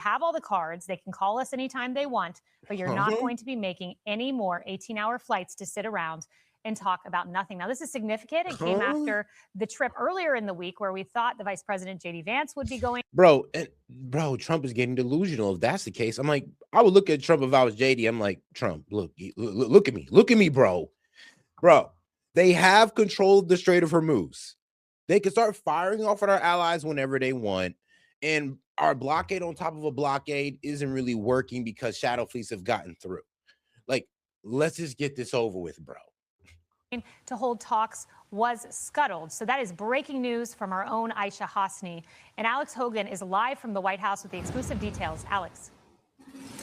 have all the cards. They can call us anytime they want, but you're not going to be making any more 18-hour flights to sit around and talk about nothing. Now, this is significant. It came after the trip earlier in the week where we thought the Vice President J.D. Vance would be going. Bro, Trump is getting delusional. If that's the case, I'm like, I would look at Trump if I was JD. I'm like, Trump, look at me, bro. They have control of the Strait of Hormuz. They can start firing off at our allies whenever they want. And our blockade on top of a blockade isn't really working because shadow fleets have gotten through. Like, let's just get this over with, bro. To hold talks was scuttled. So that is breaking news from our own Aisha Hasni. And Alex Hogan is live from the White House with the exclusive details. Alex.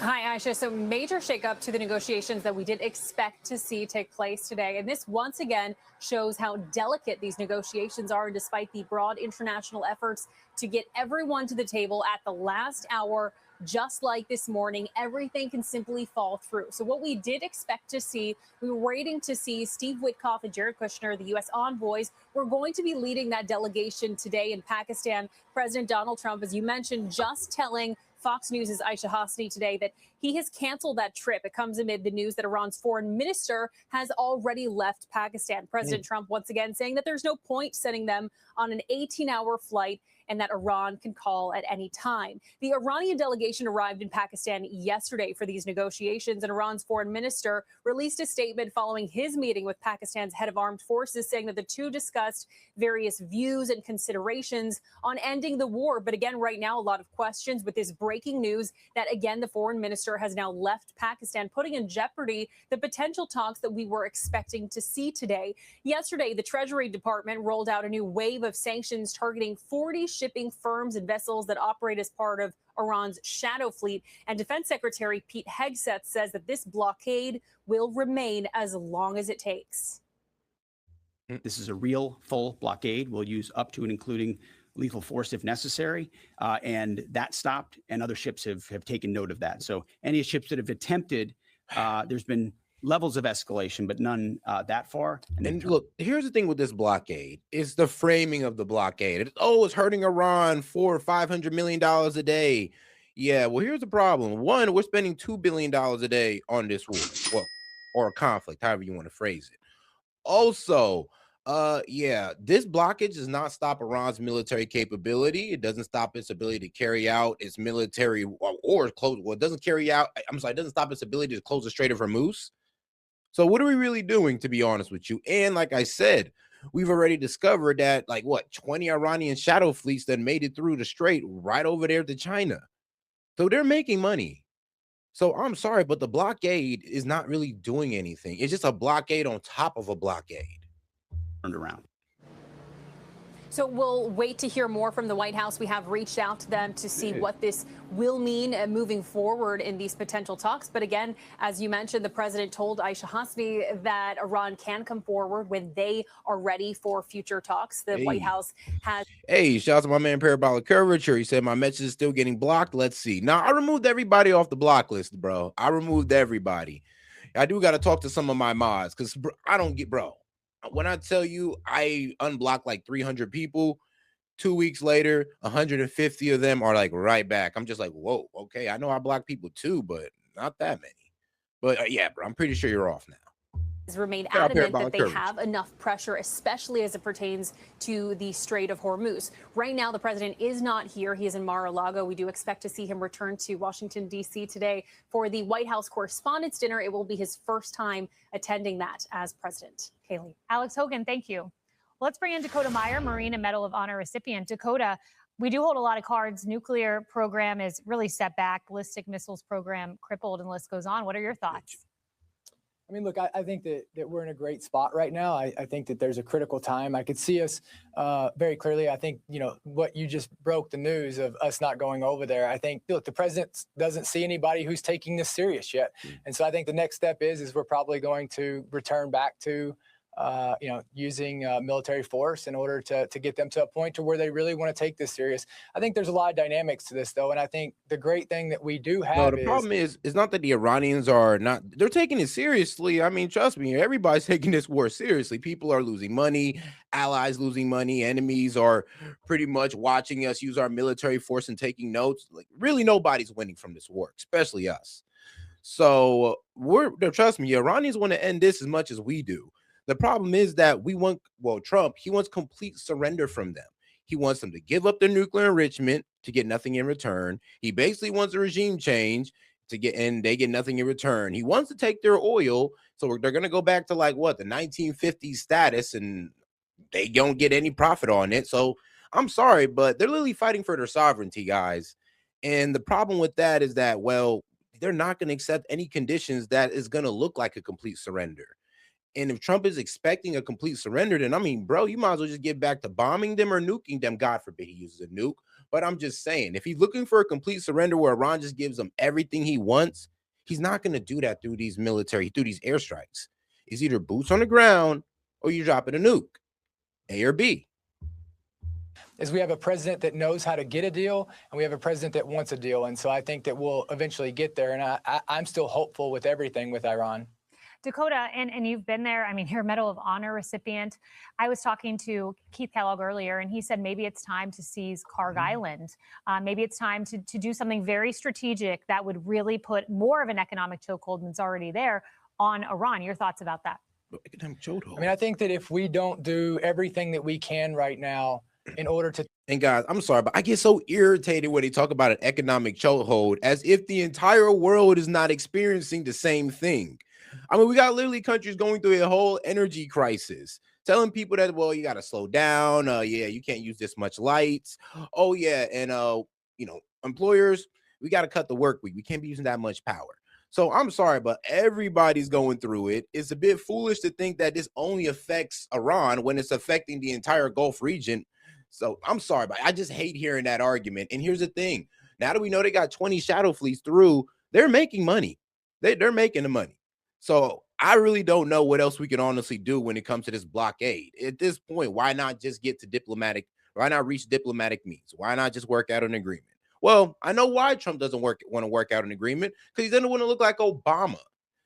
Hi, Aisha. So major shakeup to the negotiations that we did expect to see take place today. And this once again shows how delicate these negotiations are. And despite the broad international efforts to get everyone to the table at the last hour, just like this morning, everything can simply fall through. So what we did expect to see, we were waiting to see Steve Witkoff and Jared Kushner, the U.S. envoys, were going to be leading that delegation today in Pakistan. President Donald Trump, as you mentioned, just telling Fox News' Aisha Hasni today that he has canceled that trip. It comes amid the news that Iran's foreign minister has already left Pakistan. President Trump once again saying that there's no point sending them on an 18-hour flight and that Iran can call at any time. The Iranian delegation arrived in Pakistan yesterday for these negotiations, and Iran's foreign minister released a statement following his meeting with Pakistan's head of armed forces, saying that the two discussed various views and considerations on ending the war. But again, right now, a lot of questions with this breaking news that, again, the foreign minister has now left Pakistan, putting in jeopardy the potential talks that we were expecting to see today. Yesterday, the Treasury Department rolled out a new wave of sanctions targeting 40 shipping firms and vessels that operate as part of Iran's shadow fleet. And Defense Secretary Pete Hegseth says that this blockade will remain as long as it takes. This is a real full blockade. We'll use up to and including lethal force if necessary. And that stopped, and other ships have taken note of that. So any ships that have attempted, there's been levels of escalation, but none that far. And look, here's the thing with this blockade: is the framing of the blockade. It's hurting Iran $400 or $500 million a day. Yeah, well, here's the problem. One, we're spending $2 billion a day on this war, or a conflict, however you want to phrase it. Also, this blockage does not stop Iran's military capability. It doesn't stop its ability to carry out its military or close. Well, it doesn't carry out. It doesn't stop its ability to close the Strait of Hormuz. So what are we really doing, to be honest with you? And like I said, we've already discovered that 20 Iranian shadow fleets that made it through the strait right over there to China. So they're making money. So I'm sorry, but the blockade is not really doing anything. It's just a blockade on top of a blockade. Turned around. So we'll wait to hear more from the White House. We have reached out to them to see what this will mean moving forward in these potential talks. But again, as you mentioned, the president told Aisha Hasni that Iran can come forward when they are ready for future talks. The White House has... Hey, shout out to my man Parabolic Curvature. He said my message is still getting blocked. Let's see. Now, I removed everybody off the block list, bro. I removed everybody. I do got to talk to some of my mods because I don't get, bro. When I tell you I unblocked like 300 people, 2 weeks later, 150 of them are like right back. I'm just like, whoa, okay. I know I block people too, but not that many. But yeah, bro, I'm pretty sure you're off now. Remain adamant that they have enough pressure, especially as it pertains to the Strait of Hormuz. Right now, the president is not here. He is in Mar-a-Lago. We do expect to see him return to Washington, D.C. today for the White House Correspondents' Dinner. It will be his first time attending that as president. Kaylee. Alex Hogan, thank you. Let's bring in Dakota Meyer, Marine and Medal of Honor recipient. Dakota, we do hold a lot of cards. Nuclear program is really set back. Ballistic missiles program crippled, and the list goes on. What are your thoughts? I mean, look, I think that we're in a great spot right now. I think that there's a critical time. I could see us very clearly. I think, what you just broke the news of us not going over there. I think, look, the president doesn't see anybody who's taking this serious yet. And so I think the next step is we're probably going to return back to using military force in order to get them to a point to where they really want to take this serious. I think there's a lot of dynamics to this, though, and I think the great thing that we do No, have the is problem is, it's not that the Iranians are not, they're taking it seriously. I mean, trust me, everybody's taking this war seriously. People are losing money, allies losing money, enemies are pretty much watching us use our military force and taking notes. Like, really, nobody's winning from this war, especially us. So trust me, Iranians want to end this as much as we do. The problem is that Trump, he wants complete surrender from them. He wants them to give up their nuclear enrichment to get nothing in return. He basically wants a regime change and they get nothing in return. He wants to take their oil, so they're going to go back to like what, the 1950s status, and they don't get any profit on it. So I'm sorry, but they're literally fighting for their sovereignty, guys. And the problem with that is that, well, they're not going to accept any conditions that is going to look like a complete surrender. And if Trump is expecting a complete surrender, then I mean, bro, you might as well just get back to bombing them or nuking them. God forbid he uses a nuke. But I'm just saying, if he's looking for a complete surrender where Iran just gives him everything he wants, he's not going to do that through these airstrikes. It's either boots on the ground or you're dropping a nuke, A or B. Is we have a president that knows how to get a deal, and we have a president that wants a deal. And so I think that we'll eventually get there. And I'm still hopeful with everything with Iran. Dakota, and you've been there. I mean, you're a Medal of Honor recipient. I was talking to Keith Kellogg earlier, and he said maybe it's time to seize Karg Island. Maybe it's time to do something very strategic that would really put more of an economic chokehold than's already there on Iran. Your thoughts about that? Economic chokehold. I mean, I think that if we don't do everything that we can right now in order to. And guys, I'm sorry, but I get so irritated when they talk about an economic chokehold as if the entire world is not experiencing the same thing. I mean, we got literally countries going through a whole energy crisis, telling people that, well, you got to slow down. Yeah, you can't use this much lights. Oh, yeah. And, employers, we got to cut the work week. We can't be using that much power. So I'm sorry, but everybody's going through it. It's a bit foolish to think that this only affects Iran when it's affecting the entire Gulf region. So I'm sorry, but I just hate hearing that argument. And here's the thing. Now that we know they got 20 shadow fleets through, they're making money. They're making the money. So I really don't know what else we can honestly do when it comes to this blockade. At this point, why not just why not reach diplomatic means? Why not just work out an agreement? Well, I know why Trump doesn't want to work out an agreement, because he doesn't want to look like Obama.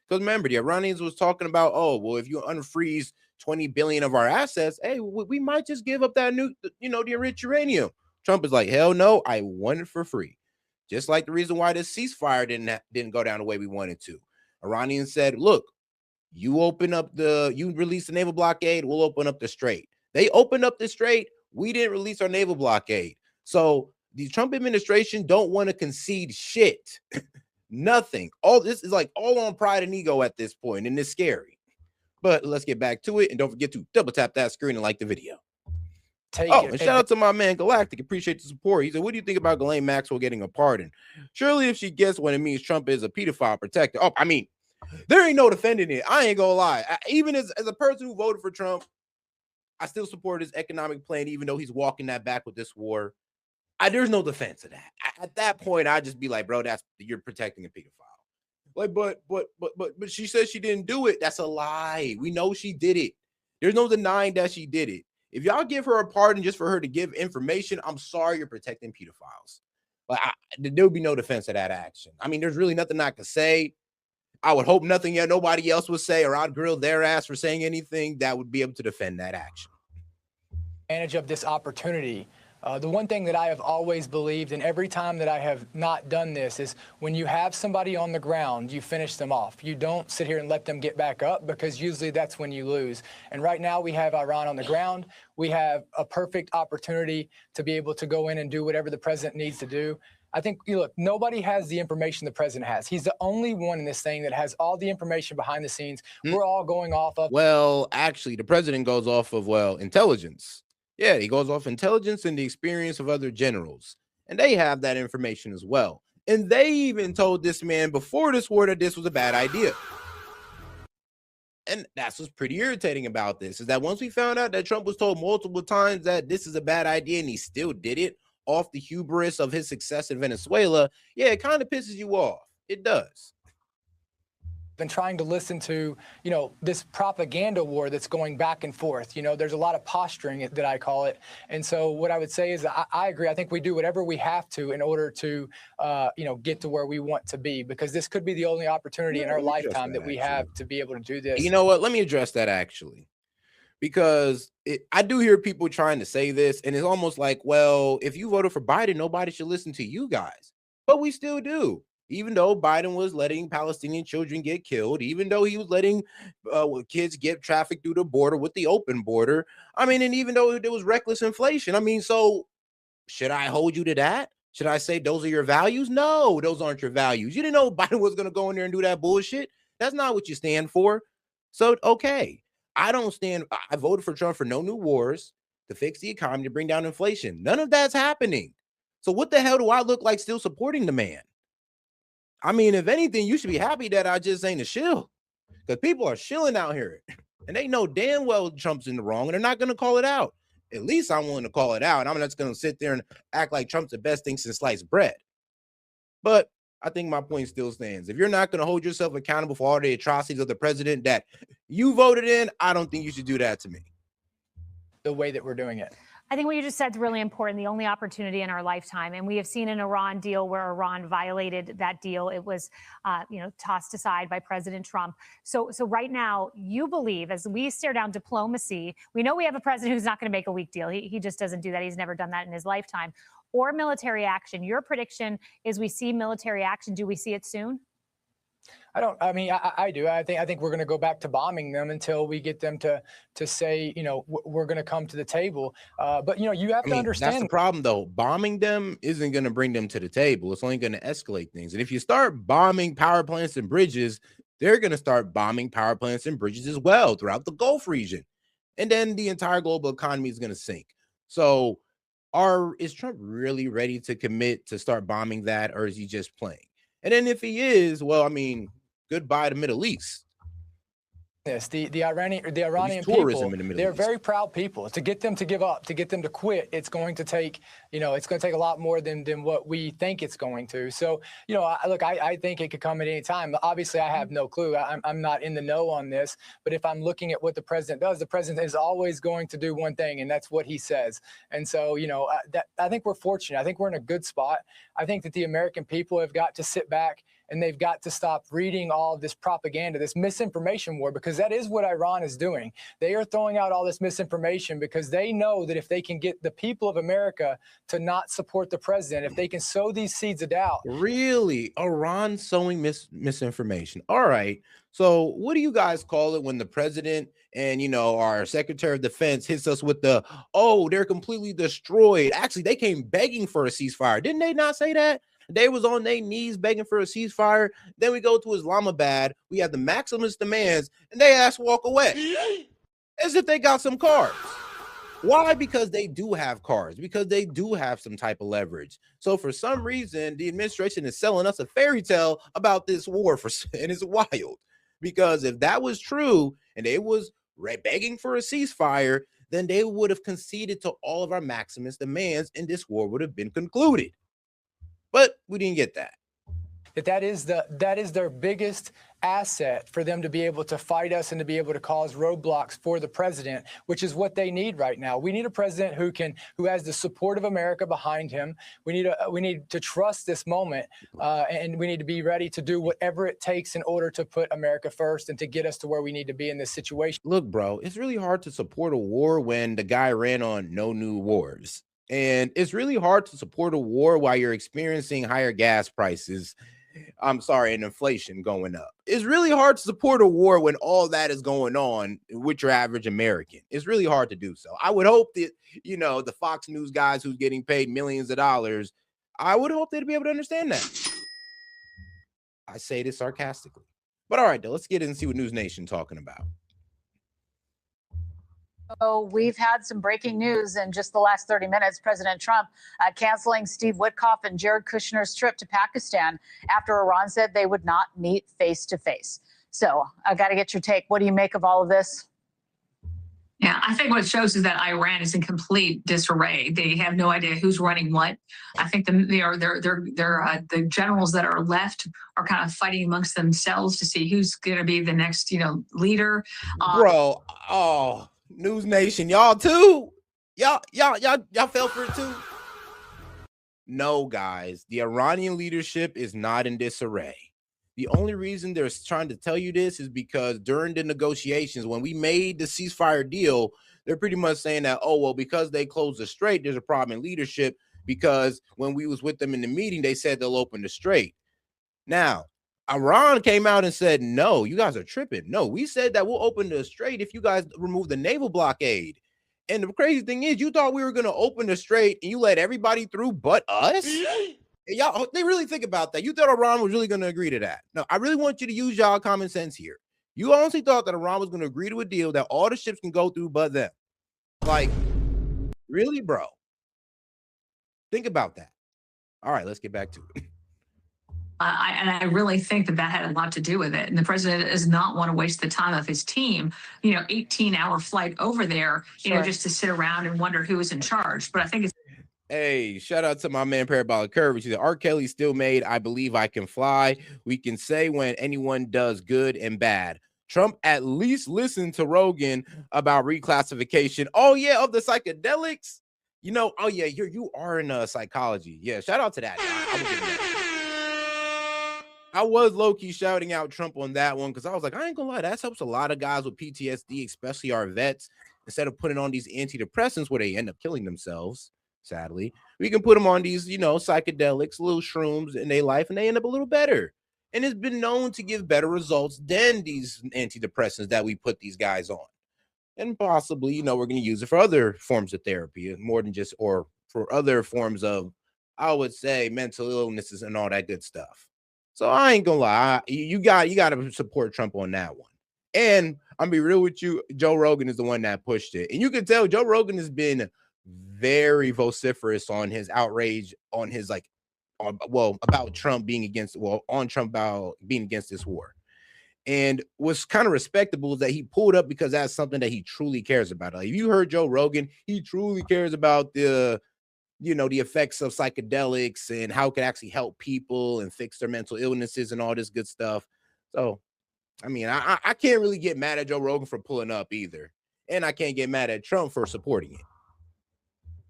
Because remember, the Iranians was talking about, oh, well, if you unfreeze 20 billion of our assets, hey, we might just give up that the enriched uranium. Trump is like, hell no, I want it for free. Just like the reason why this ceasefire didn't go down the way we wanted to. Iranians said, look, you release the naval blockade, we'll open up the strait. They opened up the strait, we didn't release our naval blockade. So the Trump administration don't want to concede shit. Nothing. All this is like all on pride and ego at this point, and it's scary. But let's get back to it, and don't forget to double tap that screen and like the video. And shout out to my man Galactic. Appreciate the support. He said, what do you think about Ghislaine Maxwell getting a pardon? Surely if she gets one, it means Trump is a pedophile protector. Oh, I mean, there ain't no defending it. I ain't gonna lie. Even as a person who voted for Trump, I still support his economic plan, even though he's walking that back with this war. There's no defense of that. At that point, I'd just be like, bro, you're protecting a pedophile. Like, but she says she didn't do it. That's a lie. We know she did it. There's no denying that she did it. If y'all give her a pardon just for her to give information, I'm sorry, you're protecting pedophiles. Like, there would be no defense of that action. I mean, there's really nothing I could say. I would hope nobody else would say, or I'd grill their ass for saying anything that would be able to defend that action. Advantage of this opportunity. The one thing that I have always believed, and every time that I have not done this, is when you have somebody on the ground, you finish them off. You don't sit here and let them get back up, because usually that's when you lose. And right now we have Iran on the ground. We have a perfect opportunity to be able to go in and do whatever the president needs to do. I think, look, nobody has the information the president has. He's the only one in this thing that has all the information behind the scenes. We're all going off of. Well, actually, the president goes off of, intelligence. Yeah, he goes off intelligence and the experience of other generals. And they have that information as well. And they even told this man before this war that this was a bad idea. And that's what's pretty irritating about this, is that once we found out that Trump was told multiple times that this is a bad idea and he still did it off the hubris of his success in Venezuela, yeah, it kind of pisses you off. It does. than trying to listen to, this propaganda war that's going back and forth. There's a lot of posturing that I call it. And so what I would say is I agree. I think we do whatever we have to in order to, get to where we want to be, because this could be the only opportunity in our lifetime that we have to be able to do this. You know what? Let me address that actually, because I do hear people trying to say this, and it's almost like, well, if you voted for Biden, nobody should listen to you guys. But we still do. Even though Biden was letting Palestinian children get killed, even though he was letting kids get trafficked through the border with the open border. I mean, and even though there was reckless inflation. I mean, so should I hold you to that? Should I say those are your values? No, those aren't your values. You didn't know Biden was going to go in there and do that bullshit. That's not what you stand for. So, okay, I voted for Trump for no new wars, to fix the economy, to bring down inflation. None of that's happening. So what the hell do I look like still supporting the man? I mean, if anything, you should be happy that I just ain't a shill, because people are shilling out here and they know damn well Trump's in the wrong and they're not going to call it out. At least I'm willing to call it out. I'm not just going to sit there and act like Trump's the best thing since sliced bread. But I think my point still stands. If you're not going to hold yourself accountable for all the atrocities of the president that you voted in, I don't think you should do that to me. The way that we're doing it. I think what you just said is really important, the only opportunity in our lifetime. And we have seen an Iran deal where Iran violated that deal. It was, tossed aside by President Trump. So right now, you believe, as we stare down diplomacy, we know we have a president who's not going to make a weak deal. He just doesn't do that. He's never done that in his lifetime. Or military action. Your prediction is we see military action. Do we see it soon? I do. I think we're going to go back to bombing them until we get them to say, we're going to come to the table. But, you have to understand. That's the problem, though. Bombing them isn't going to bring them to the table. It's only going to escalate things. And if you start bombing power plants and bridges, they're going to start bombing power plants and bridges as well throughout the Gulf region. And then the entire global economy is going to sink. So is Trump really ready to commit to start bombing that, or is he just playing? And then if he is, well, I mean, goodbye to Middle East. Yes, the Iranian people, they're very proud people. To get them to give up, to get them to quit, it's going to take, a lot more than what we think it's going to. So, I think it could come at any time. Obviously, I have no clue. I'm not in the know on this. But if I'm looking at what the president does, the president is always going to do one thing, and that's what he says. And so, I think we're fortunate. I think we're in a good spot. I think that the American people have got to sit back and they've got to stop reading all of this propaganda, this misinformation war, because that is what Iran is doing. They are throwing out all this misinformation because they know that if they can get the people of America to not support the president, if they can sow these seeds of doubt. Really? Iran sowing misinformation. All right. So what do you guys call it when the president and, our Secretary of Defense hits us with they're completely destroyed? Actually, they came begging for a ceasefire. Didn't they not say that? They was on their knees begging for a ceasefire. Then we go to Islamabad. We have the maximalist demands, and they ask walk away as if they got some cards. Why? Because they do have cards, because they do have some type of leverage. So for some reason, the administration is selling us a fairy tale about this war, and it's wild. Because if that was true and they was begging for a ceasefire, then they would have conceded to all of our maximist demands, and this war would have been concluded. But we didn't get that. That is their biggest asset for them to be able to fight us and to be able to cause roadblocks for the president, which is what they need right now. We need a president who has the support of America behind him. We need to trust this moment, and we need to be ready to do whatever it takes in order to put America first and to get us to where we need to be in this situation. Look, bro, it's really hard to support a war when the guy ran on no new wars. And it's really hard to support a war while you're experiencing higher gas prices. And inflation going up. It's really hard to support a war when all that is going on with your average American. It's really hard to do so. I would hope that, the Fox News guys who's getting paid millions of dollars, I would hope they'd be able to understand that. I say this sarcastically. But all right, though, let's get in and see what News Nation talking about. So we've had some breaking news in just the last 30 minutes. President Trump canceling Steve Witkoff and Jared Kushner's trip to Pakistan after Iran said they would not meet face to face. So I got to get your take. What do you make of all of this? Yeah, I think what it shows is that Iran is in complete disarray. They have no idea who's running what. I think the generals that are left are kind of fighting amongst themselves to see who's going to be the next, leader. Bro, oh, News Nation, y'all too? Y'all fell for it too? No, guys, the Iranian leadership is not in disarray. The only reason they're trying to tell you this is because during the negotiations, when we made the ceasefire deal, they're pretty much saying that, oh, well, because they closed the strait, there's a problem in leadership, because when we was with them in the meeting, they said they'll open the strait. Now, Iran came out and said, no, you guys are tripping. No, we said that we'll open the strait if you guys remove the naval blockade. And the crazy thing is, you thought we were going to open the strait and you let everybody through but us? Y'all, they really think about that. You thought Iran was really going to agree to that. No, I really want you to use y'all common sense here. You honestly thought that Iran was going to agree to a deal that all the ships can go through but them. Like, really, bro? Think about that. All right, let's get back to it. I really think that had a lot to do with it. And the president does not want to waste the time of his team, 18-hour flight over there, just to sit around and wonder who is in charge. But I think it's. Hey, shout out to my man Parabolic Curve. She said, R. Kelly still made I Believe I Can Fly. We can say when anyone does good and bad. Trump at least listened to Rogan about reclassification. Oh, yeah, of the psychedelics. Oh, yeah, you are in psychology. Yeah, shout out to that. I was low-key shouting out Trump on that one because I was like, I ain't gonna lie, that helps a lot of guys with PTSD, especially our vets. Instead of putting on these antidepressants where they end up killing themselves, sadly, we can put them on these, psychedelics, little shrooms in their life, and they end up a little better. And it's been known to give better results than these antidepressants that we put these guys on. And possibly, we're going to use it for other forms of therapy, more than just, or for other forms of, I would say, mental illnesses and all that good stuff. So I ain't gonna lie, you got to support Trump on that one. And I'm gonna be real with you, Joe Rogan is the one that pushed it. And you can tell Joe Rogan has been very vociferous on his outrage on his about Trump being against, on Trump about being against this war. And what's kind of respectable is that he pulled up because that's something that he truly cares about. Like, if you heard Joe Rogan, he truly cares about the effects of psychedelics and how it could actually help people and fix their mental illnesses and all this good stuff. So, I mean, I can't really get mad at Joe Rogan for pulling up either. And I can't get mad at Trump for supporting it.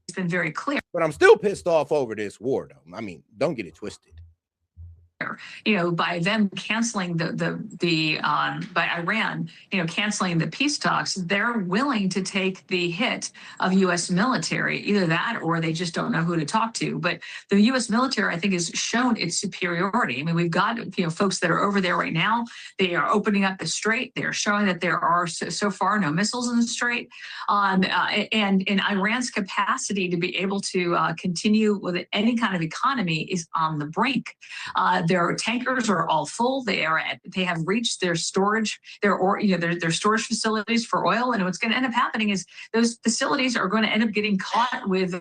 It's been very clear. But I'm still pissed off over this war, though. I mean, don't get it twisted. By them canceling by Iran, canceling the peace talks, they're willing to take the hit of U.S. military, either that or they just don't know who to talk to. But the U.S. military, I think, has shown its superiority. I mean, we've got, folks that are over there right now. They are opening up the strait. They are showing that there are so far no missiles in the strait. And in Iran's capacity to be able to continue with any kind of economy is on the brink. Their tankers are all full. They have reached their storage, their storage facilities for oil. And what's going to end up happening is those facilities are going to end up getting caught with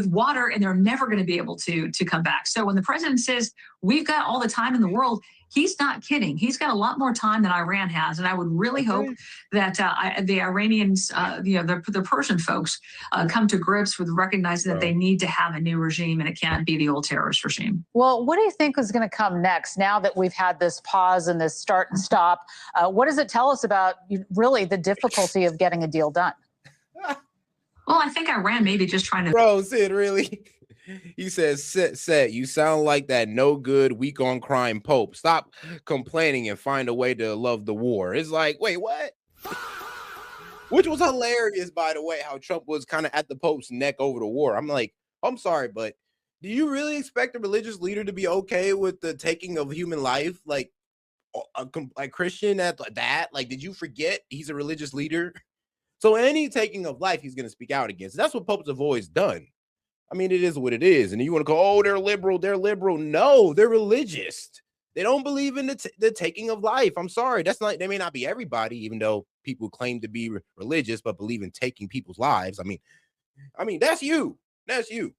water, and they're never going to be able to come back. So when the president says we've got all the time in the world, he's not kidding. He's got a lot more time than Iran has. And I would really hope that the Iranians, the Persian folks, come to grips with recognizing that they need to have a new regime, and it can't be the old terrorist regime. Well, what do you think is going to come next now that we've had this pause and this start and stop? What does it tell us about really the difficulty of getting a deal done? Well, I think Iran may be just trying to. Bro, Sid, really? He says, Set, you sound like that no good, weak on crime Pope. Stop complaining and find a way to love the war. It's like, wait, what? Which was hilarious, by the way, how Trump was kind of at the Pope's neck over the war. I'm like, I'm sorry, but do you really expect a religious leader to be okay with the taking of human life? Like Christian at that? Like, did you forget he's a religious leader? So any taking of life, he's going to speak out against. That's what popes have always done. I mean, it is what it is. And you want to go, oh, they're liberal. They're liberal. No, they're religious. They don't believe in the taking of life. I'm sorry. They may not be everybody, even though people claim to be religious, but believe in taking people's lives. I mean, that's you. That's you.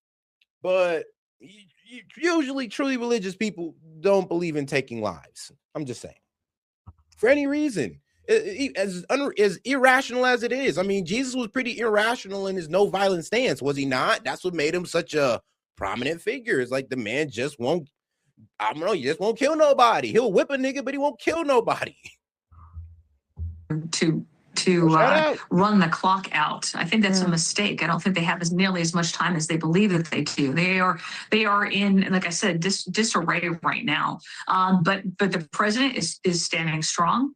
But usually truly religious people don't believe in taking lives. I'm just saying. For any reason. As irrational as it is. I mean, Jesus was pretty irrational in his no violence stance, was he not? That's what made him such a prominent figure. It's like the man just won't, I don't know, he just won't kill nobody. He'll whip a nigga, but he won't kill nobody. To run the clock out. I think that's a mistake. I don't think they have nearly as much time as they believe that they do. They are in, like I said, disarray right now. But the president is standing strong.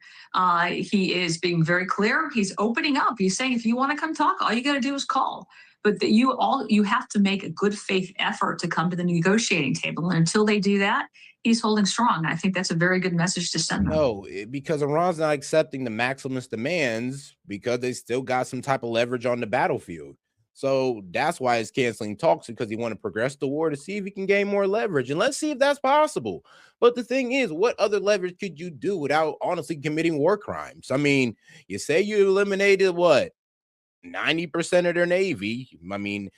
He is being very clear. He's opening up. He's saying, if you want to come talk, all you got to do is call. But you have to make a good faith effort to come to the negotiating table. And until they do that, he's holding strong. I think that's a very good message to send them. No, because Iran's not accepting the maximalist demands because they still got some type of leverage on the battlefield. So that's why he's canceling talks, because he want to progress the war to see if he can gain more leverage. And let's see if that's possible. But the thing is, what other leverage could you do without honestly committing war crimes? I mean, you say you eliminated what? 90% of their Navy. I mean,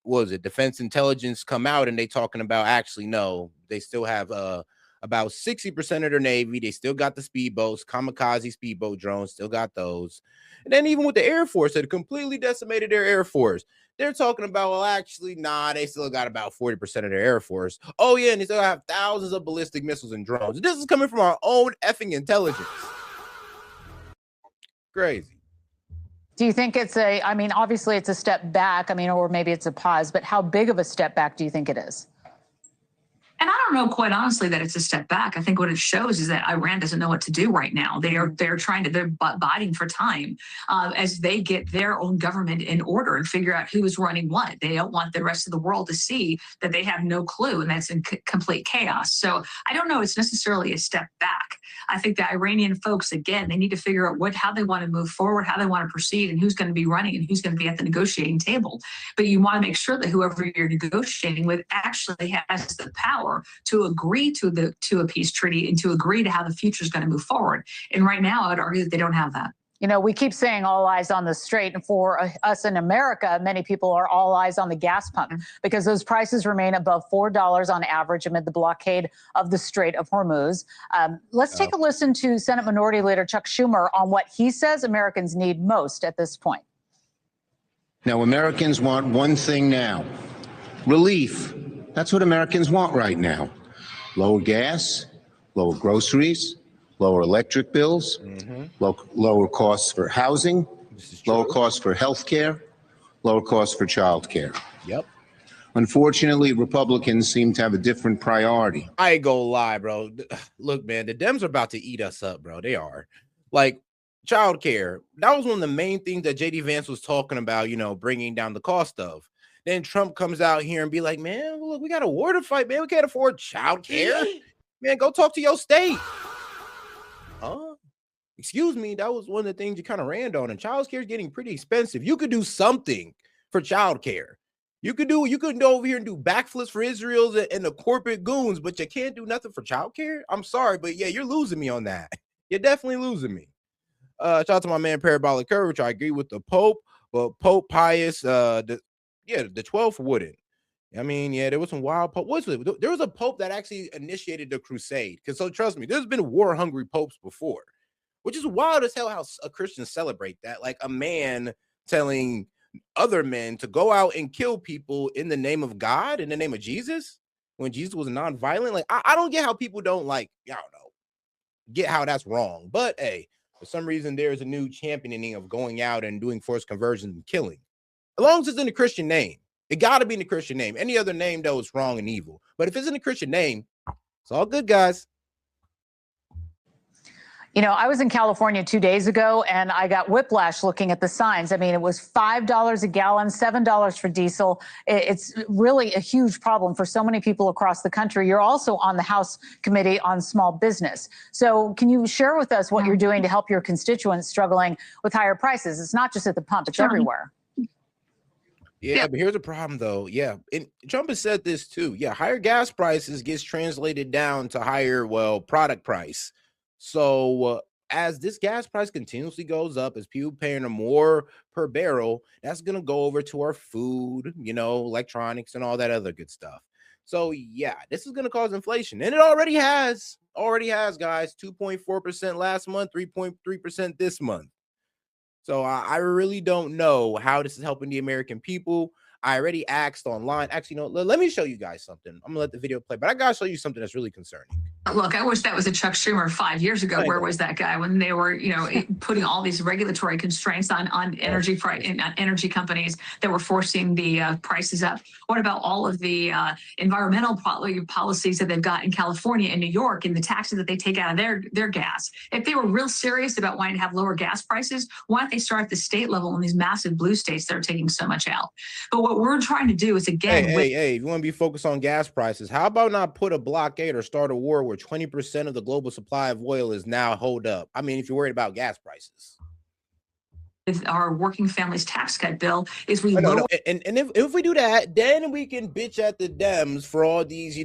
was it Defense Intelligence come out and they talking about actually, no, they still have about 60% of their Navy. They still got the speedboats, kamikaze speedboat drones, still got those. And then even with the Air Force, that completely decimated their Air Force. They're talking about, well, actually, nah, they still got about 40% of their Air Force. Oh, yeah, and they still have thousands of ballistic missiles and drones. This is coming from our own effing intelligence. Crazy. Do you think it's I mean, obviously it's a step back, I mean, or maybe it's a pause, but how big of a step back do you think it is? And I don't know, quite honestly, that it's a step back. I think what it shows is that Iran doesn't know what to do right now. They're biding for time as they get their own government in order and figure out who is running what. They don't want the rest of the world to see that they have no clue, and that's in complete chaos. So I don't know it's necessarily a step back. I think the Iranian folks, again, they need to figure out how they want to move forward, how they want to proceed, and who's going to be running and who's going to be at the negotiating table. But you want to make sure that whoever you're negotiating with actually has the power to agree to a peace treaty and to agree to how the future is going to move forward. And right now, I would argue that they don't have that. You know, we keep saying all eyes on the strait, and for us in America, many people are all eyes on the gas pump because those prices remain above $4 on average amid the blockade of the Strait of Hormuz. Let's take a listen to Senate Minority Leader Chuck Schumer on what he says Americans need most at this point. Now, Americans want one thing now: relief. That's what Americans want right now. Lower gas, lower groceries, lower electric bills, lower costs for housing, lower costs for health care, lower costs for child care. Yep. Unfortunately, Republicans seem to have a different priority. I ain't gonna lie, bro. Look, man, the Dems are about to eat us up, bro. They are. Like, child care. That was one of the main things that J.D. Vance was talking about, you know, bringing down the cost of. Then Trump comes out here and be like, man, look, we got a war to fight, man. We can't afford child care. Man, go talk to your state. Excuse me, that was one of the things you kind of ran on. And child care is getting pretty expensive. You could do something for child care. You could go over here and do backflips for Israel's and the corporate goons, but you can't do nothing for child care. I'm sorry, but yeah, you're losing me on that. You're definitely losing me. Shout out to my man Parabolic Courage. I agree with the Pope, but Pope Pius, the 12th wouldn't. I mean, yeah, there was some wild pope. There was a pope that actually initiated the crusade. Because so trust me, there's been war-hungry popes before, which is wild as hell how a Christians celebrate that. Like a man telling other men to go out and kill people in the name of God, in the name of Jesus, when Jesus was non-violent. Like, I don't get how people don't get how that's wrong. But hey, for some reason, there's a new championing of going out and doing forced conversions and killing. As long as it's in the Christian name. It got to be in the Christian name. Any other name, though, is wrong and evil. But if it's in the Christian name, it's all good, guys. You know, I was in California 2 days ago, and I got whiplash looking at the signs. I mean, it was $5 a gallon, $7 for diesel. It's really a huge problem for so many people across the country. You're also on the House Committee on Small Business. So can you share with us what you're doing to help your constituents struggling with higher prices? It's not just at the pump, it's everywhere. Yeah, but here's the problem, though. Yeah, and Trump has said this, too. Yeah, higher gas prices gets translated down to higher, product price. So as this gas price continuously goes up, as people paying more per barrel, that's going to go over to our food, electronics and all that other good stuff. So yeah, this is going to cause inflation, and it already has. Already has, guys. 2.4% last month, 3.3% this month. So I really don't know how this is helping the American people. I already asked online. Actually, no, let me show you guys something. I'm gonna let the video play, but I gotta show you something that's really concerning. Look, I wish that was a Chuck Schumer 5 years ago. Where was that guy when they were, putting all these regulatory constraints on energy energy companies that were forcing the prices up? What about all of the environmental policies that they've got in California and New York and the taxes that they take out of their gas? If they were real serious about wanting to have lower gas prices, why don't they start at the state level in these massive blue states that are taking so much out? But what we're trying to do is, again, hey, if you want to be focused on gas prices, how about not put a blockade or start a war where 20% of the global supply of oil is now hold up? I mean, if you're worried about gas prices. With our working families tax cut bill is we lower. lower. And if we do that, then we can bitch at the Dems for all these,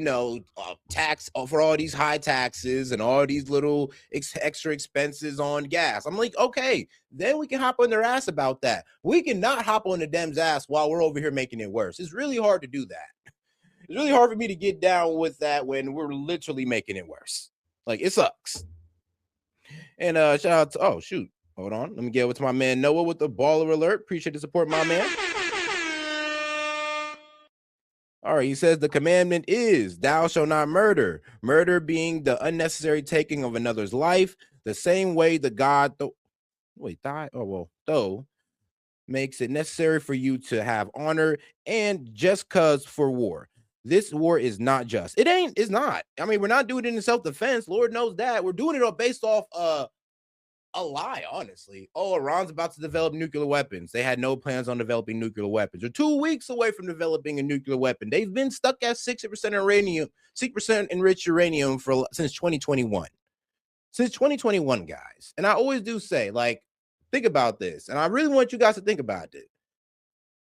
for all these high taxes and all these little extra expenses on gas. I'm like, okay, then we can hop on their ass about that. We cannot hop on the Dems' ass while we're over here making it worse. It's really hard to do that. It's really hard for me to get down with that when we're literally making it worse. Like, it sucks. And shout out to, oh shoot, hold on, let me get over to my man Noah with the baller alert. Appreciate the support, my man. All right, he says the commandment is thou shalt not murder. Murder being the unnecessary taking of another's life, the same way the God makes it necessary for you to have honor and just cause for war. This war is not just. It's not. I mean, we're not doing it in self-defense. Lord knows that. We're doing it all based off a lie, honestly. Oh, Iran's about to develop nuclear weapons. They had no plans on developing nuclear weapons. They're 2 weeks away from developing a nuclear weapon. They've been stuck at 60% uranium, 6% enriched uranium since 2021. Since 2021, guys. And I always do say, like, think about this. And I really want you guys to think about it.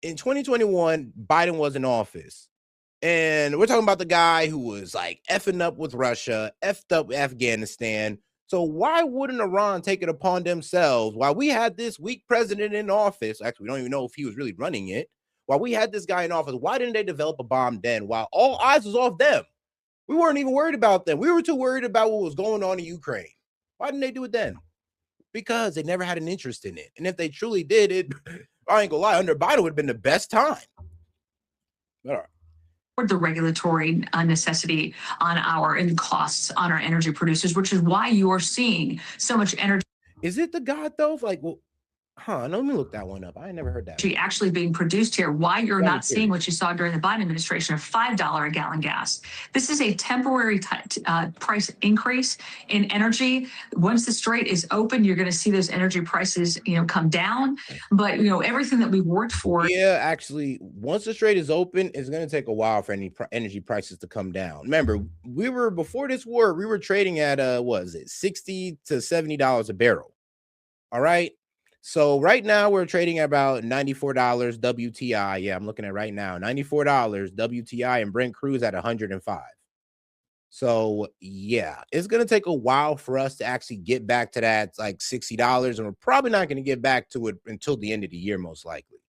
In 2021, Biden was in office. And we're talking about the guy who was like effing up with Russia, effed up Afghanistan. So why wouldn't Iran take it upon themselves while we had this weak president in office? Actually, we don't even know if he was really running it. While we had this guy in office, why didn't they develop a bomb then while all eyes was off them? We weren't even worried about them. We were too worried about what was going on in Ukraine. Why didn't they do it then? Because they never had an interest in it. And if they truly did it, I ain't gonna lie, under Biden would have been the best time. All right. The regulatory necessity on and costs on our energy producers, which is why you are seeing so much energy. Is it the God though? Like, well, let me look that one up. I never heard that. Actually being produced here. Why you're not seeing what you saw during the Biden administration of $5 a gallon gas. This is a temporary price increase in energy. Once the strait is open, you're going to see those energy prices, come down. But everything that we worked for. Yeah, actually, once the strait is open, it's going to take a while for any energy prices to come down. Remember, before this war, we were trading at $60 to $70 a barrel. All right. So right now we're trading at about $94 WTI. Yeah, I'm looking at right now, $94 WTI, and Brent cruise at 105. So yeah, it's going to take a while for us to actually get back to that like $60, and we're probably not going to get back to it until the end of the year, most likely.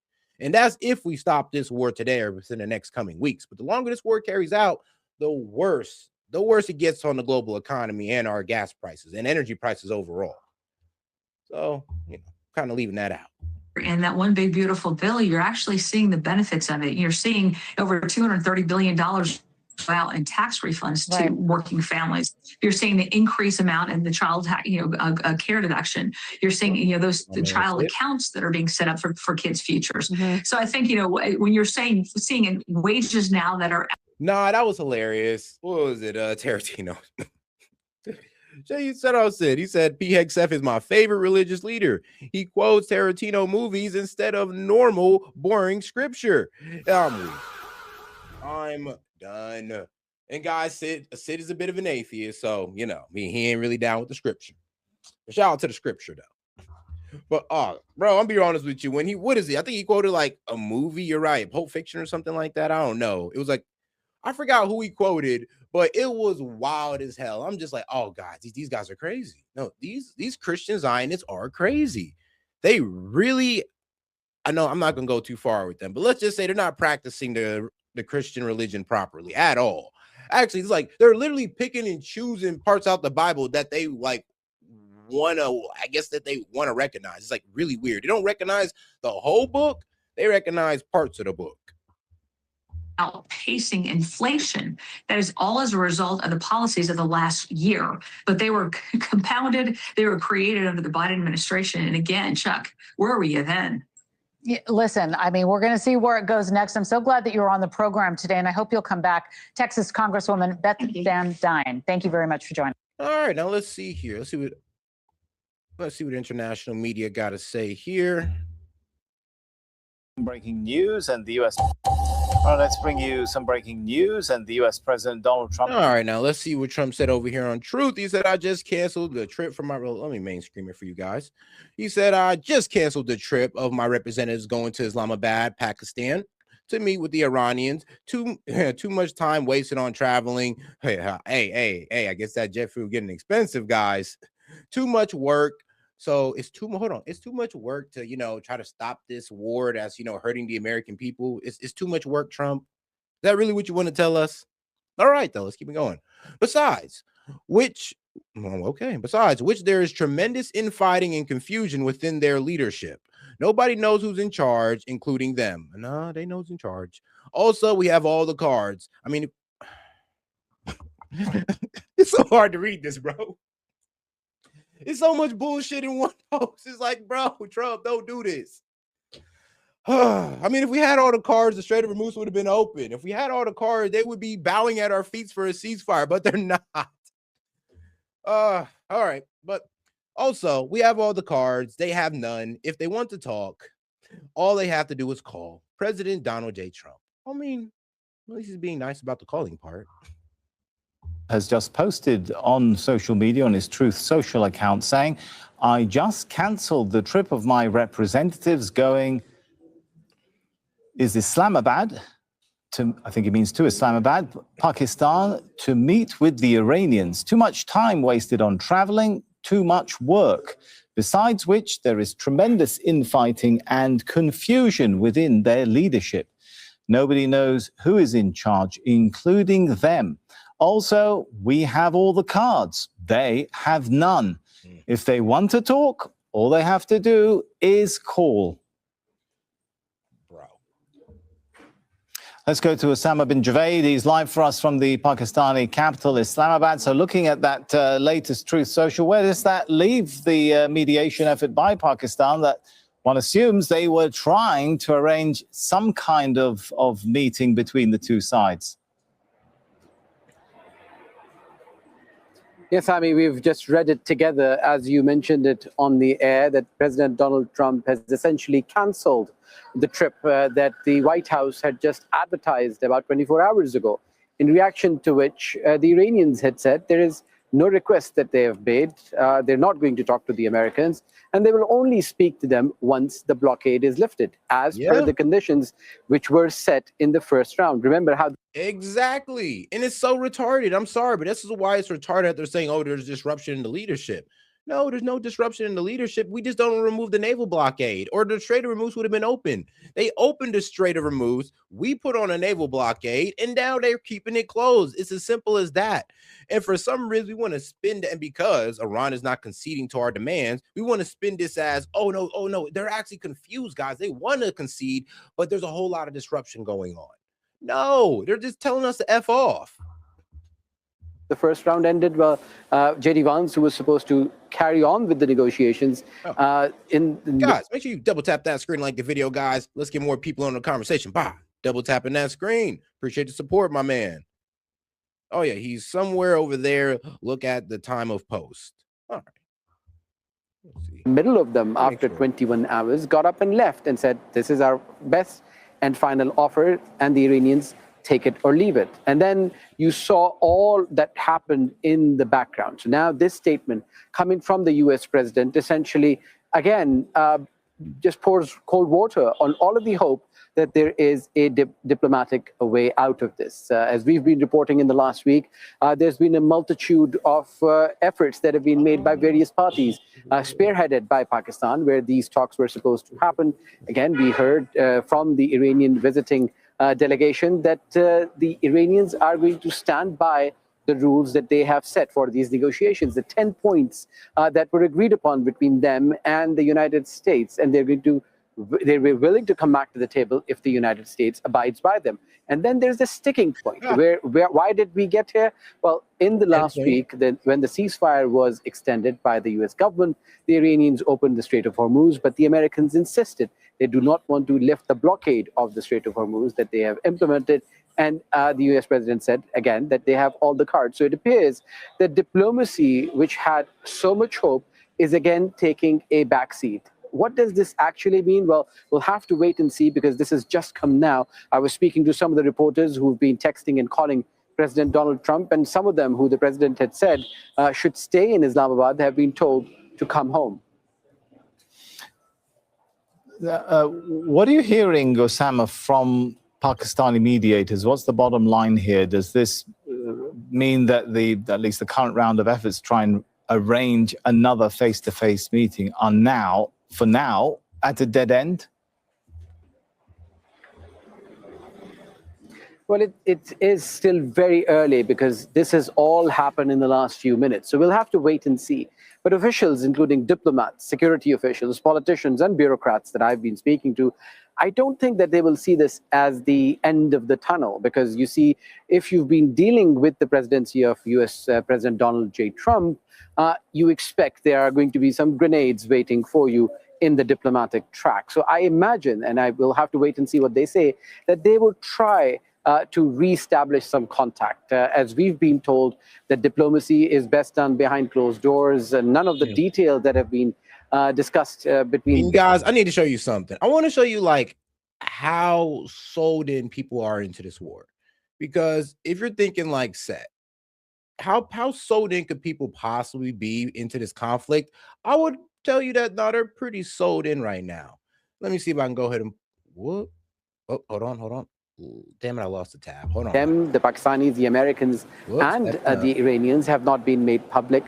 And that's if we stop this war today or within the next coming weeks. But the longer this war carries out, the worse it gets on the global economy and our gas prices and energy prices overall. So, kind of leaving that out. And that one big, beautiful bill, you're actually seeing the benefits of it. You're seeing over $230 billion out in tax refunds to working families. You're seeing the increased amount in the child, care deduction. You're seeing, the child accounts that are being set up for kids' futures. Mm-hmm. So I think, when you're seeing wages now that are. Nah, that was hilarious. What was it? Tarantino. Jay said, he said, P. Hegseth is my favorite religious leader. He quotes Tarantino movies instead of normal, boring scripture. I'm done. And guys, Sid is a bit of an atheist, so, he ain't really down with the scripture. Shout out to the scripture, though. But, bro, I'm be honest with you. What is it? I think he quoted, like, a movie. You're right. Pulp Fiction or something like that. I don't know. It was like, I forgot who he quoted, but it was wild as hell. I'm just like, oh, guys, these guys are crazy. No, these Christian Zionists are crazy. They really, I know I'm not going to go too far with them, but let's just say they're not practicing the the Christian religion properly at all. Actually, it's like they're literally picking and choosing parts out the Bible that they like want to, I guess, that they want to recognize. It's like really weird. They don't recognize the whole book. They recognize parts of the book. Outpacing inflation. That is all as a result of the policies of the last year. But they were compounded, they were created under the Biden administration. And again, Chuck, where were you then? Yeah, listen, I mean, we're going to see where it goes next. I'm so glad that you were on the program today, and I hope you'll come back. Texas Congresswoman Beth Van Duyne, thank you very much for joining. All right, now let's see here. Let's see what international media got to say here. Breaking news and the U.S. Well, let's bring you some breaking news and the U.S. President Donald Trump. All right, now let's see what Trump said over here on Truth. He said, I just canceled the trip for my, let me main screen it for you guys. He said, I just canceled the trip of my representatives going to Islamabad, Pakistan to meet with the Iranians. Too much time wasted on traveling. Hey, I guess that jet fuel getting expensive, guys. Too much work. So it's too much work to, try to stop this war that's, hurting the American people. It's too much work, Trump. Is that really what you want to tell us? All right, though, let's keep it going. Besides which there is tremendous infighting and confusion within their leadership. Nobody knows who's in charge, including them. No, they know who's in charge. Also, we have all the cards. I mean, it's so hard to read this, bro. It's so much bullshit in one post. It's like, bro, Trump, don't do this. I mean, if we had all the cards, the Strait of Hormuz would have been open. If we had all the cards, they would be bowing at our feet for a ceasefire, but they're not. All right. But also, we have all the cards. They have none. If they want to talk, all they have to do is call President Donald J. Trump. I mean, at least he's being nice about the calling part. Has just posted on social media on his Truth Social account saying, I just canceled the trip of my representatives going Islamabad to, I think it means to Islamabad, Pakistan, to meet with the Iranians. Too much time wasted on traveling, too much work. Besides which, there is tremendous infighting and confusion within their leadership. Nobody knows who is in charge, including them. Also, we have all the cards. They have none. If they want to talk, all they have to do is call. Bro. Let's go to Osama bin Javed. He's live for us from the Pakistani capital, Islamabad. So looking at that latest Truth Social, where does that leave the mediation effort by Pakistan that one assumes they were trying to arrange some kind of meeting between the two sides? Yes, Amy, we've just read it together, as you mentioned it on the air, that President Donald Trump has essentially canceled the trip that the White House had just advertised about 24 hours ago, in reaction to which the Iranians had said there is no request that they have made. They're not going to talk to the Americans, and they will only speak to them once the blockade is lifted, as per the conditions which were set in the first round. Remember how... Exactly. And it's so retarded. I'm sorry, but this is why it's retarded that they're saying, oh, there's disruption in the leadership. No, there's no disruption in the leadership. We just don't remove the naval blockade, or the Strait of Hormuz would have been open. They opened the Strait of Hormuz. We put on a naval blockade, and now they're keeping it closed. It's as simple as that. And for some reason, we want to spin, and because Iran is not conceding to our demands, we want to spin this as, oh no, they're actually confused, guys. They want to concede, but there's a whole lot of disruption going on. No, they're just telling us to F off. The first round ended, well, J.D. Vance, who was supposed to carry on with the negotiations. Guys, make sure you double tap that screen, like the video, guys. Let's get more people on the conversation. Bah, double tapping that screen. Appreciate the support, my man. Oh, yeah, he's somewhere over there. Look at the time of post. All right. Let's see. Middle of them, after 21 hours, got up and left and said, this is our best and final offer, and the Iranians take it or leave it. And then you saw all that happened in the background. So now this statement coming from the US president essentially, again, just pours cold water on all of the hope that there is a diplomatic way out of this. As we've been reporting in the last week, there's been a multitude of efforts that have been made by various parties, spearheaded by Pakistan, where these talks were supposed to happen. Again, we heard from the Iranian visiting delegation that the Iranians are going to stand by the rules that they have set for these negotiations, the 10 points that were agreed upon between them and the United States, and they're willing to come back to the table if the United States abides by them. And then there's the sticking point. Why did we get here? Well, in the last week, when the ceasefire was extended by the US government, the Iranians opened the Strait of Hormuz, but the Americans insisted they do not want to lift the blockade of the Strait of Hormuz that they have implemented. And the US president said, again, that they have all the cards. So it appears that diplomacy, which had so much hope, is again taking a backseat. What does this actually mean? Well, we'll have to wait and see, because this has just come now. I was speaking to some of the reporters who've been texting and calling President Donald Trump, and some of them who the president had said should stay in Islamabad have been told to come home. What are you hearing, Osama, from Pakistani mediators? What's the bottom line here? Does this mean that at least the current round of efforts to try and arrange another face-to-face meeting are for now, at a dead end? Well, it is still very early, because this has all happened in the last few minutes. So we'll have to wait and see. But officials, including diplomats, security officials, politicians, and bureaucrats that I've been speaking to, I don't think that they will see this as the end of the tunnel, because you see, if you've been dealing with the presidency of US President Donald J. Trump, you expect there are going to be some grenades waiting for you in the diplomatic track. So I imagine, and I will have to wait and see what they say, that they will try to reestablish some contact. As we've been told, that diplomacy is best done behind closed doors, and none of the details that have been discussed between... You guys, I need to show you something. I want to show you like how sold in people are into this war. Because if you're thinking like S.E.T, how sold in could people possibly be into this conflict? I would tell you that no, they're pretty sold in right now. Let me see if I can go ahead and whoop. Oh, hold on. Ooh, damn it, I lost the tab. Hold on. Them, the Pakistanis, the Americans, and the Iranians have not been made public.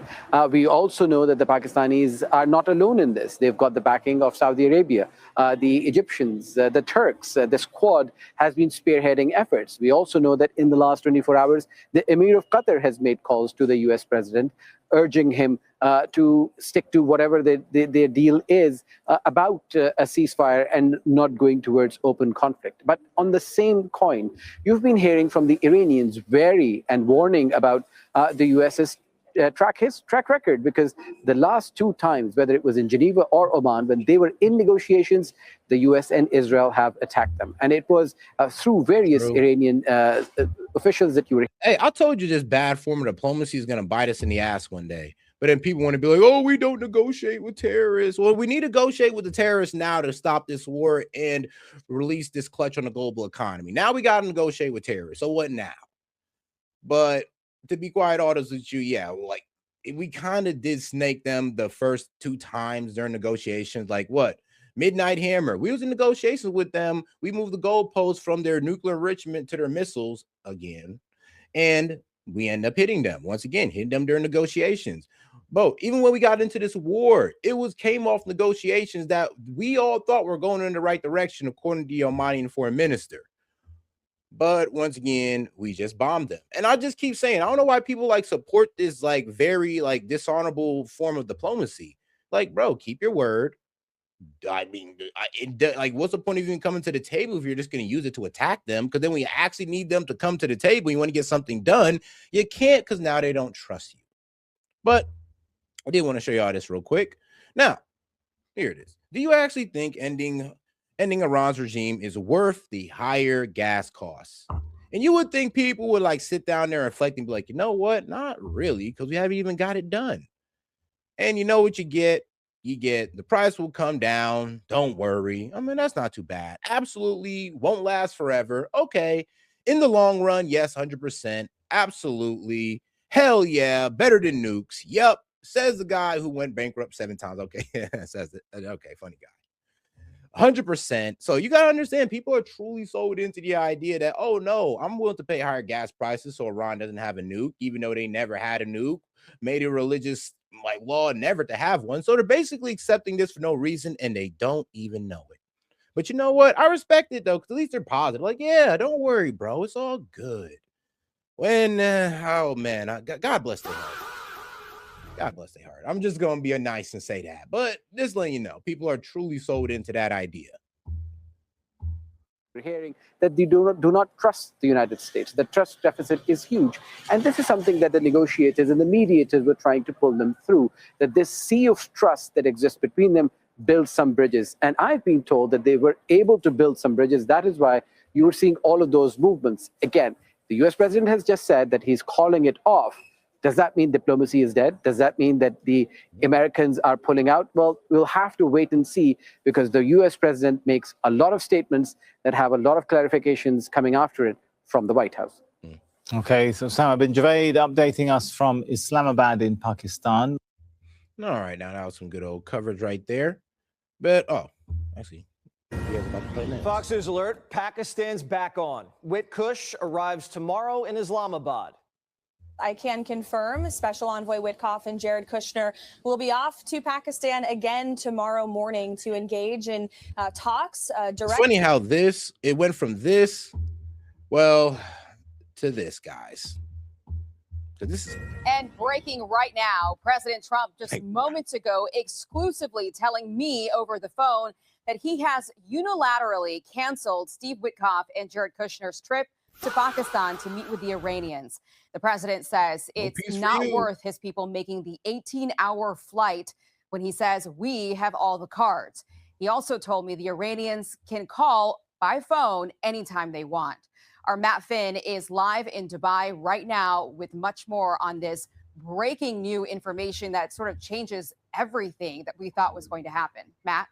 We also know that the Pakistanis are not alone in this. They've got the backing of Saudi Arabia, the Egyptians, the Turks. The Squad has been spearheading efforts. We also know that in the last 24 hours, the Emir of Qatar has made calls to the US president, urging him to stick to whatever their deal is about a ceasefire and not going towards open conflict. But on the same coin, you've been hearing from the Iranians wary and warning about the US's track record, because the last two times, whether it was in Geneva or Oman, when they were in negotiations, the US and Israel have attacked them. And it was through various Iranian officials that you were... Hey, I told you this bad form of diplomacy is going to bite us in the ass one day. But then people want to be like, oh, we don't negotiate with terrorists. Well, we need to negotiate with the terrorists now to stop this war and release this clutch on the global economy. Now we got to negotiate with terrorists. So what now? But to be quite honest with you, yeah, like we kind of did snake them the first two times during negotiations. Like what? Midnight Hammer. We was in negotiations with them. We moved the goalposts from their nuclear enrichment to their missiles again. And we end up hitting them once again, hitting them during negotiations. But even when we got into this war, it came off negotiations that we all thought were going in the right direction, according to the Omani foreign minister. But once again, we just bombed them. And I just keep saying, I don't know why people like support this like very like dishonorable form of diplomacy. Like, bro, keep your word. I mean, like, what's the point of even coming to the table if you're just going to use it to attack them? Because then when you actually need them to come to the table, you want to get something done, you can't, because now they don't trust you. But I did want to show y'all this real quick. Now, here it is. Do you actually think ending Iran's regime is worth the higher gas costs? And you would think people would like sit down there and reflect and be like, you know what? Not really, because we haven't even got it done. And you know what you get? You get the price will come down. Don't worry. I mean, that's not too bad. Absolutely won't last forever. Okay. In the long run, yes, 100%. Absolutely. Hell yeah. Better than nukes. Yep. Says the guy who went bankrupt 7 times. Okay. Says it. Okay. Funny guy. 100%. So you got to understand, people are truly sold into the idea that, oh no, I'm willing to pay higher gas prices so Iran doesn't have a nuke, even though they never had a nuke, made a religious like law never to have one. So they're basically accepting this for no reason, and they don't even know it. But you know what? I respect it though, because at least they're positive. Like, yeah, don't worry, bro. It's all good. When, oh man, God bless their heart. God bless their heart. I'm just gonna be nice and say that. But just letting you know, people are truly sold into that idea. We're hearing that they do not trust the United States. The trust deficit is huge. And this is something that the negotiators and the mediators were trying to pull them through, that this sea of trust that exists between them builds some bridges. And I've been told that they were able to build some bridges. That is why you were seeing all of those movements. Again, the US president has just said that he's calling it off. Does that mean diplomacy is dead? Does that mean that the Americans are pulling out? Well, we'll have to wait and see, because the US president makes a lot of statements that have a lot of clarifications coming after it from the White House. Okay, so Osama bin Javed updating us from Islamabad in Pakistan. All right, now that was some good old coverage right there. But, oh, actually, you guys about to play next. Fox News alert, Pakistan's back on. Whit Kush arrives tomorrow in Islamabad. I can confirm Special Envoy Witkoff and Jared Kushner will be off to Pakistan again tomorrow morning to engage in talks. It's funny how it went from this, well, to this, guys. So this is and breaking right now, President Trump just moments ago exclusively telling me over the phone that he has unilaterally canceled Steve Witkoff and Jared Kushner's trip to Pakistan to meet with the Iranians. The president says it's not worth his people making the 18-hour flight when he says we have all the cards. He also told me the Iranians can call by phone anytime they want. Our Matt Finn is live in Dubai right now with much more on this breaking new information that sort of changes everything that we thought was going to happen. Matt?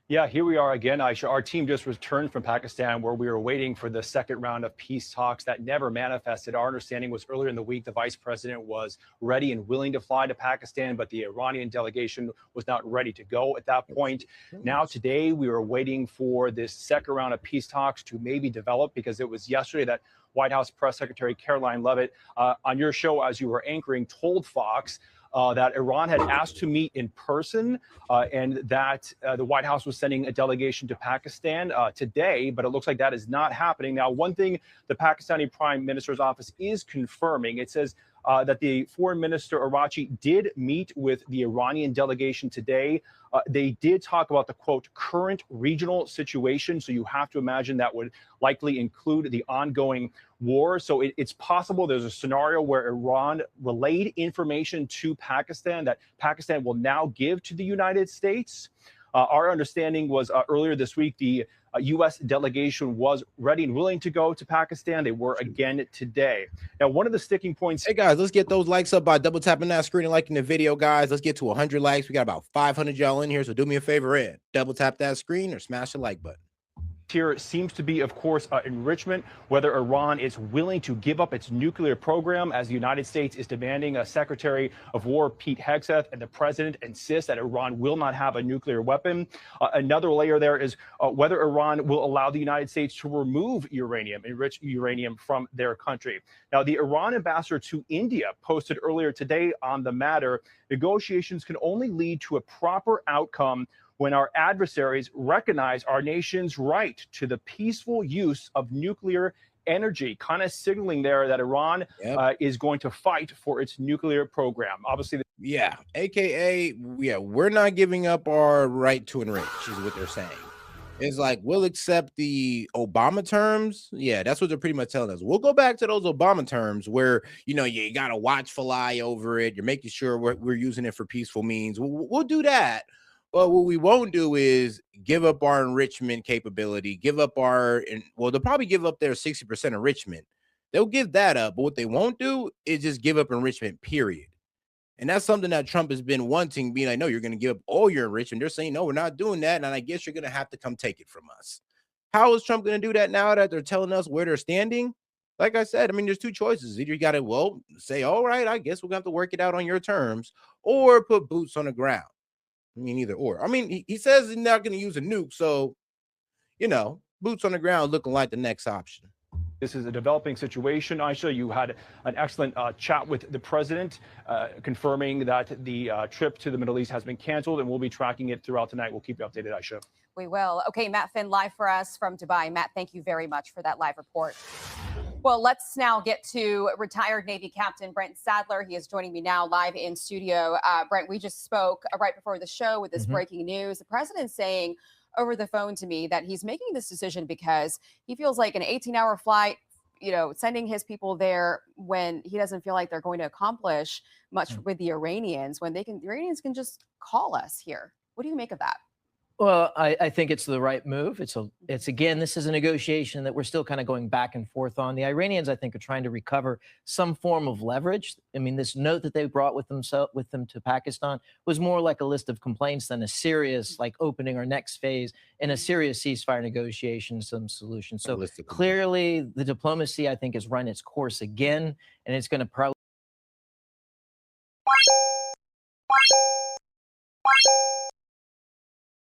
Yeah, here we are again, Aisha. Our team just returned from Pakistan, where we were waiting for the second round of peace talks that never manifested. Our understanding was earlier in the week, the vice president was ready and willing to fly to Pakistan, but the Iranian delegation was not ready to go at that point. Now, today, we were waiting for this second round of peace talks to maybe develop, because it was yesterday that White House Press Secretary Caroline Leavitt, on your show as you were anchoring, told Fox that Iran had asked to meet in person and that the White House was sending a delegation to Pakistan today, but it looks like that is not happening. Now, one thing the Pakistani Prime Minister's office is confirming, it says that the Foreign Minister Arachi did meet with the Iranian delegation today. They did talk about the, quote, current regional situation. So you have to imagine that would likely include the ongoing war. So it's possible there's a scenario where Iran relayed information to Pakistan that Pakistan will now give to the United States. Our understanding was earlier this week, the U.S. delegation was ready and willing to go to Pakistan. They were again today. Now, one of the sticking points. Hey, guys, let's get those likes up by double tapping that screen and liking the video, guys. Let's get to 100 likes. We got about 500 y'all in here, so do me a favor and double tap that screen or smash the like button. Here seems to be, of course, enrichment, whether Iran is willing to give up its nuclear program, as the United States is demanding. Secretary of War Pete Hegseth and the president insist that Iran will not have a nuclear weapon. Another layer there is whether Iran will allow the United States to remove uranium, enriched uranium, from their country. Now, the Iran ambassador to India posted earlier today on the matter, negotiations can only lead to a proper outcome when our adversaries recognize our nation's right to the peaceful use of nuclear energy, kind of signaling there that Iran is going to fight for its nuclear program. Obviously, AKA, we're not giving up our right to enrich, is what they're saying. It's like, we'll accept the Obama terms. Yeah, that's what they're pretty much telling us. We'll go back to those Obama terms where, you got to watchful eye over it. You're making sure we're using it for peaceful means. We'll do that. Well, what we won't do is give up our enrichment capability, they'll probably give up their 60% enrichment. They'll give that up, but what they won't do is just give up enrichment, period. And that's something that Trump has been wanting, being like, no, you're going to give up all your enrichment. They're saying, no, we're not doing that, and I guess you're going to have to come take it from us. How is Trump going to do that now that they're telling us where they're standing? Like I said, there's two choices. Either you got to, say, all right, I guess we're going to have to work it out on your terms, or put boots on the ground. Either or. He says he's not going to use a nuke, so, boots on the ground looking like the next option. This is a developing situation. Aisha, you had an excellent chat with the president, confirming that the trip to the Middle East has been canceled, and we'll be tracking it throughout tonight. We'll keep you updated, Aisha. We will. Okay, Matt Finn live for us from Dubai. Matt, thank you very much for that live report. Well, let's now get to retired Navy Captain Brent Sadler. He is joining me now live in studio. Brent, we just spoke right before the show with this breaking news. The president's saying over the phone to me that he's making this decision because he feels like an 18-hour flight, sending his people there when he doesn't feel like they're going to accomplish much with the Iranians, when the Iranians can just call us here. What do you make of that? Well, I think it's the right move. It's again, this is a negotiation that we're still kind of going back and forth on. The Iranians, I think, are trying to recover some form of leverage. I mean, this note that they brought with them to Pakistan was more like a list of complaints than a serious, like, opening our next phase in a serious ceasefire negotiation, some solution. So clearly, the diplomacy, I think, has run its course again, and it's going to probably